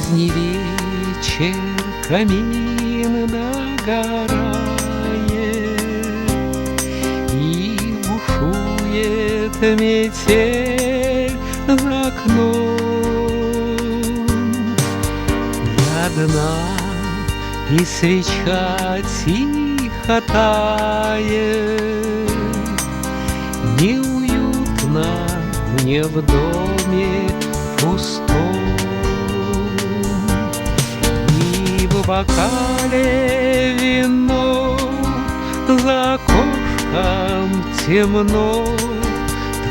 Поздний вечер, камин догорает, и бушует метель за окном. Одна и свеча тихо тает. Неуютно мне в доме пустом, и в бокале вино, за окошком темно.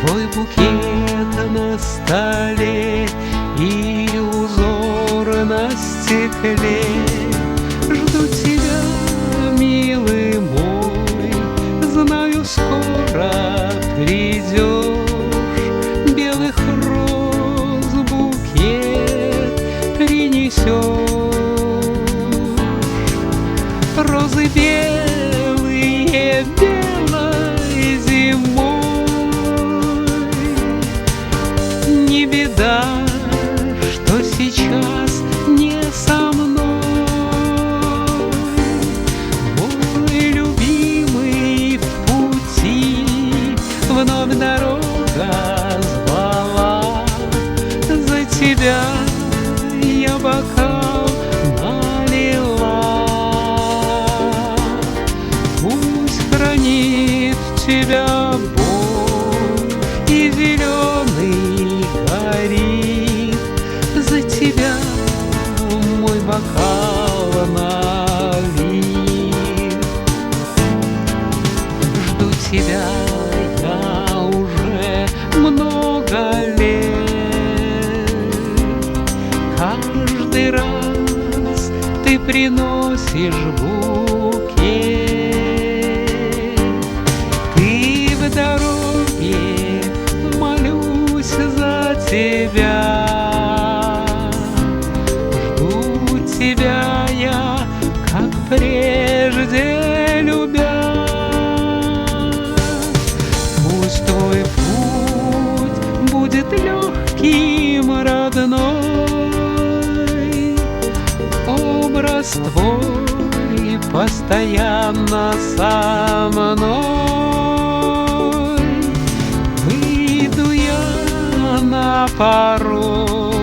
Твой букет на столе и узор на стекле. Жду тебя, милый мой, знаю, скоро придешь. Белых роз букет принесешь. Розы белые, белой зимой. Не беда, что сейчас не со мной. Мой любимый в пути, вновь дорога звала. За тебя я бокал налила. Пусть хранит тебя Бог, и зеленый горит. За тебя мой бокал налит. Жду тебя я уже много лет. Каждый раз ты приносишь букет. Ты в дороге, молюсь за тебя. Жду тебя я, как прежде любя. Пусть твой путь будет легким, родной. Образ твой постоянно со мной. Выйду я на порог,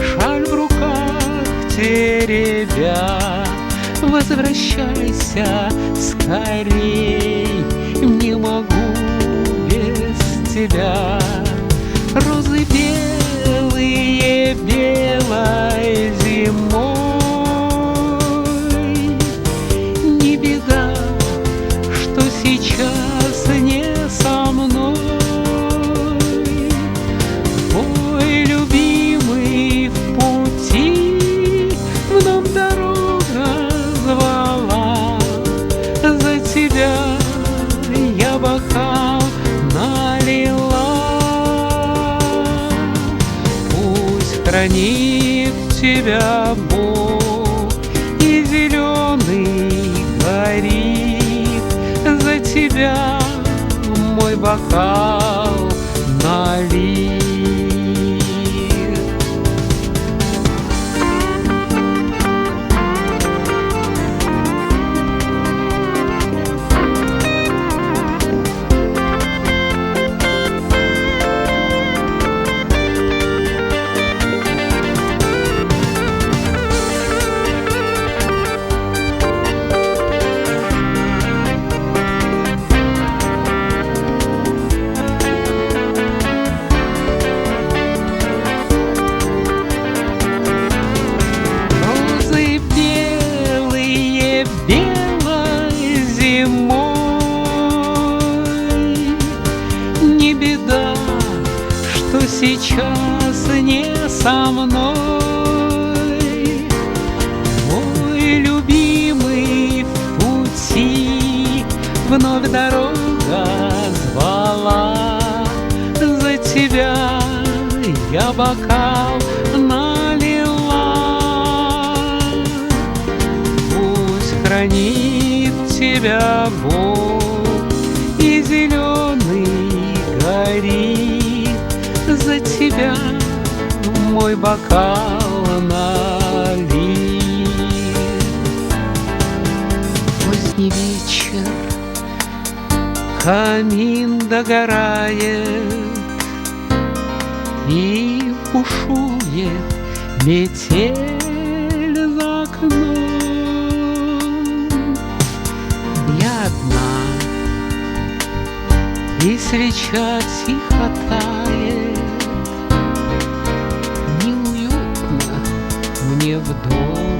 шаль в руках теребя. Возвращайся скорей, не могу без тебя. Розы белые, белой зимой. Не беда, что сейчас не со мной. Мой любимый в пути, вновь дорога звала. За тебя я бокал налила. Пусть хранит тебя Бог, и зеленый горит. За тебя мой бокал налит. Сейчас не со мной. Мой любимый в пути, вновь дорога звала. За тебя я бокал налила. Пусть хранит тебя Бог, и зеленый горит. За тебя мой бокал налит. камин догорает и бушует метель за окном. Я одна, и свеча тихо тает. Неуютно мне в доме.